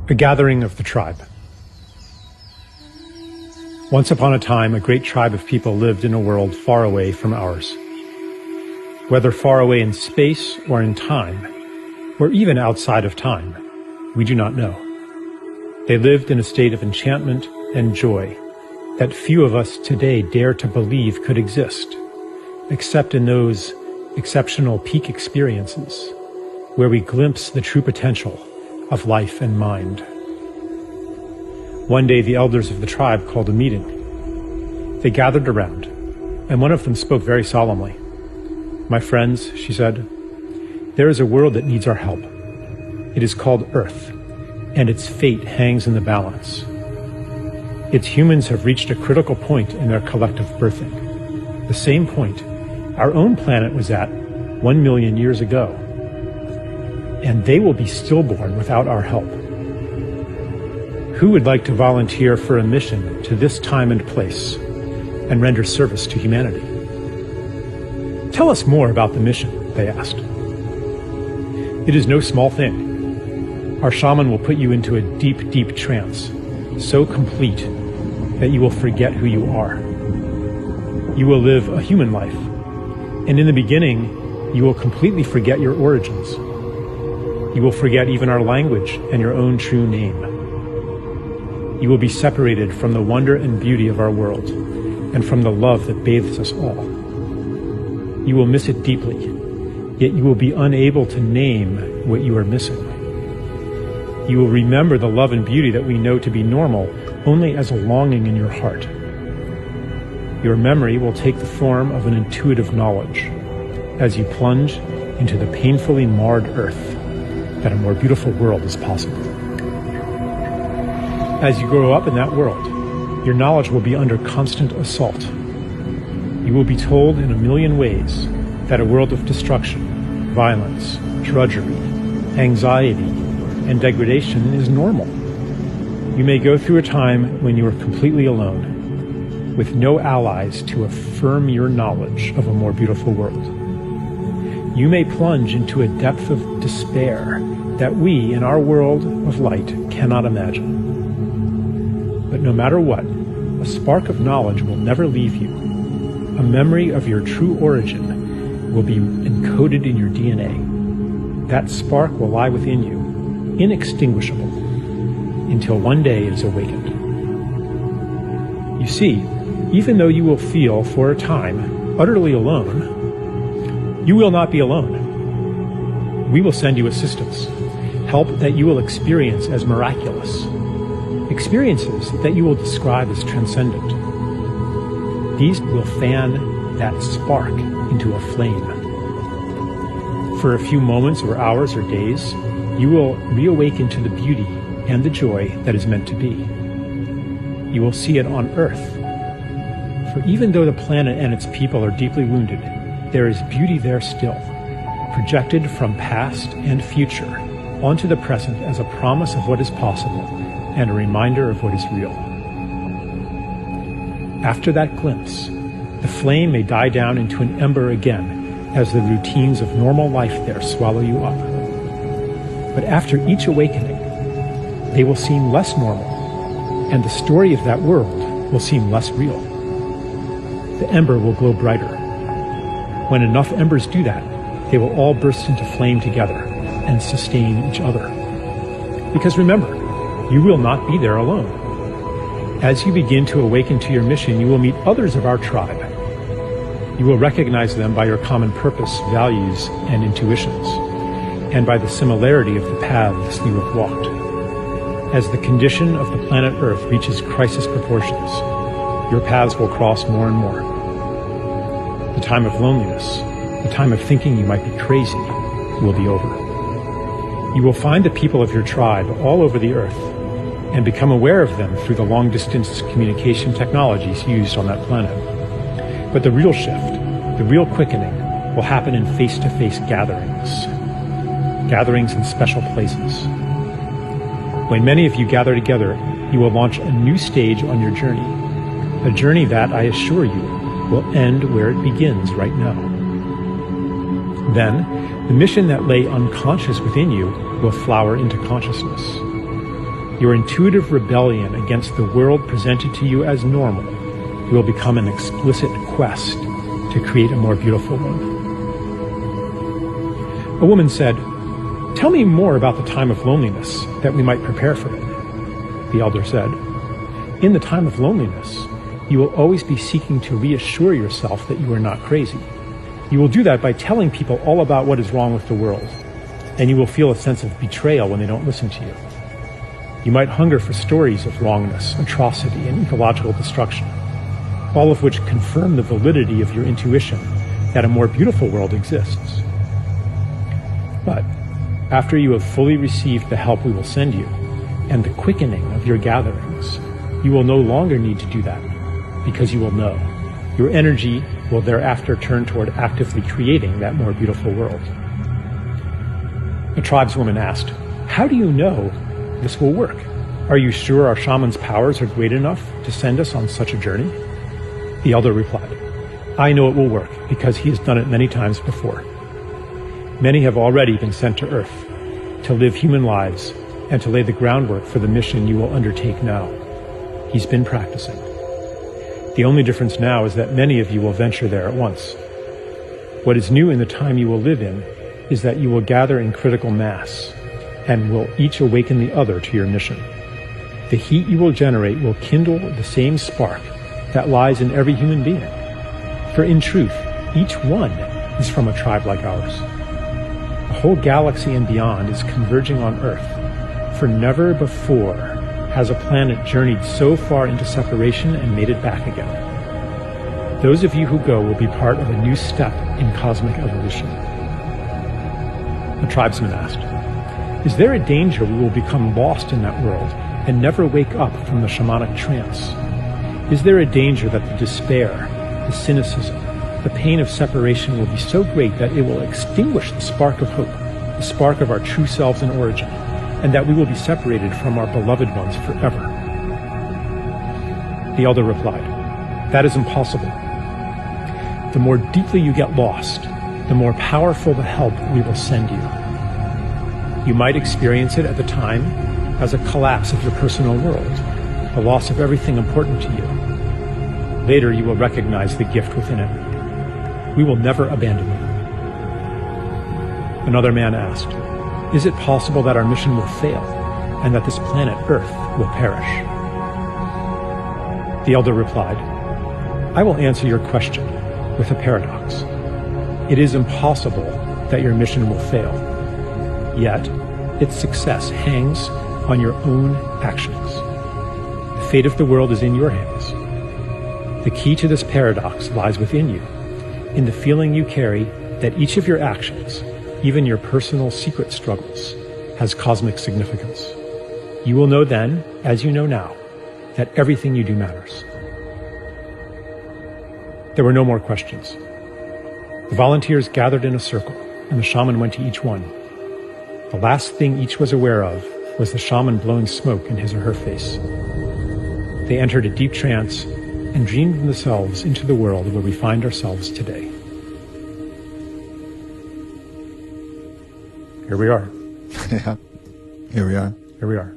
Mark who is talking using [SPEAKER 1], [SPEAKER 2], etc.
[SPEAKER 1] A gathering of the tribe. Once upon a time, a great tribe of people lived in a world far away from ours. Whether far away in space or in time, or even outside of time, we do not know. They lived in a state of enchantment and joy that few of us today dare to believe could exist, except in those exceptional peak experiences where we glimpse the true potential of life and mind. One day, the elders of the tribe called a meeting. They gathered around, and one of them spoke very solemnly. "My friends," she said, "there is a world that needs our help. It is called Earth, and its fate hangs in the balance. Its humans have reached a critical point in their collective birthing, the same point our own planet was at 1 million years ago. And they will be stillborn without our help. Who would like to volunteer for a mission to this time and place and render service to humanity?" "Tell us more about the mission," they asked. "It is no small thing. Our shaman will put you into a deep, deep trance, so complete that you will forget who you are. You will live a human life, and in the beginning, you will completely forget your origins. You will forget even our language and your own true name. You will be separated from the wonder and beauty of our world and from the love that bathes us all. You will miss it deeply, yet you will be unable to name what you are missing. You will remember the love and beauty that we know to be normal only as a longing in your heart. Your memory will take the form of an intuitive knowledge as you plunge into the painfully marred earth that a more beautiful world is possible. As you grow up in that world, your knowledge will be under constant assault. You will be told in a million ways that a world of destruction, violence, drudgery, anxiety, and degradation is normal. You may go through a time when you are completely alone, with no allies to affirm your knowledge of a more beautiful world. You may plunge into a depth of despair that we, in our world of light, cannot imagine. But no matter what, a spark of knowledge will never leave you. A memory of your true origin will be encoded in your DNA. That spark will lie within you, inextinguishable, until one day it is awakened. You see, even though you will feel, for a time, utterly alone, you will not be alone. We will send you assistance, help that you will experience as miraculous, experiences that you will describe as transcendent. These will fan that spark into a flame. For a few moments or hours or days, you will reawaken to the beauty and the joy that is meant to be. You will see it on Earth. For even though the planet and its people are deeply wounded, there is beauty there still, projected from past and future onto the present as a promise of what is possible and a reminder of what is real. After that glimpse, the flame may die down into an ember again as the routines of normal life there swallow you up. But after each awakening, they will seem less normal, and the story of that world will seem less real. The ember will glow brighter. When enough embers do that, they will all burst into flame together and sustain each other. Because remember, you will not be there alone. As you begin to awaken to your mission, you will meet others of our tribe. You will recognize them by your common purpose, values, and intuitions, and by the similarity of the paths you have walked. As the condition of the planet Earth reaches crisis proportions, your paths will cross more and more. The time of loneliness, the time of thinking you might be crazy, will be over. You will find the people of your tribe all over the earth and become aware of them through the long-distance communication technologies used on that planet. But the real shift, the real quickening, will happen in face-to-face gatherings in special places. When many of you gather together, you will launch a new stage on your journey, a journey that, I assure you, will end where it begins right now. Then, the mission that lay unconscious within you will flower into consciousness. Your intuitive rebellion against the world presented to you as normal will become an explicit quest to create a more beautiful one. A woman said, "Tell me more about the time of loneliness, that we might prepare for it." The elder said, "In the time of loneliness, you will always be seeking to reassure yourself that you are not crazy. You will do that by telling people all about what is wrong with the world, and you will feel a sense of betrayal when they don't listen to you. You might hunger for stories of wrongness, atrocity, and ecological destruction, all of which confirm the validity of your intuition that a more beautiful world exists. But after you have fully received the help we will send you, and the quickening of your gatherings, you will no longer need to do that, because you will know. Your energy will thereafter turn toward actively creating that more beautiful world." A tribeswoman asked, "How do you know this will work? Are you sure our shaman's powers are great enough to send us on such a journey?" The elder replied, "I know it will work because he has done it many times before. Many have already been sent to Earth to live human lives and to lay the groundwork for the mission you will undertake now. He's been practicing. The only difference now is that many of you will venture there at once. What is new in the time you will live in is that you will gather in critical mass and will each awaken the other to your mission. The heat you will generate will kindle the same spark that lies in every human being. For in truth, each one is from a tribe like ours. The whole galaxy and beyond is converging on Earth, for never before has a planet journeyed so far into separation and made it back again. Those of you who go will be part of a new step in cosmic evolution." The tribesman asked, "Is there a danger we will become lost in that world and never wake up from the shamanic trance? Is there a danger that the despair, the cynicism, the pain of separation will be so great that it will extinguish the spark of hope, the spark of our true selves and origin, and that we will be separated from our beloved ones forever?" The elder replied, "That is impossible. The more deeply you get lost, the more powerful the help we will send you. You might experience it at the time as a collapse of your personal world, a loss of everything important to you. Later you will recognize the gift within it. We will never abandon you." Another man asked, "Is it possible that our mission will fail and that this planet Earth will perish?" The elder replied, "I will answer your question with a paradox. It is impossible that your mission will fail, yet its success hangs on your own actions. The fate of the world is in your hands. The key to this paradox lies within you, in the feeling you carry that each of your actions, even your personal secret struggles, has cosmic significance. You will know then, as you know now, that everything you do matters." There were no more questions. The volunteers gathered in a circle, and the shaman went to each one. The last thing each was aware of was the shaman blowing smoke in his or her face. They entered a deep trance and dreamed themselves into the world where we find ourselves today. Here we are.
[SPEAKER 2] Yeah, here we are.
[SPEAKER 1] Here we are.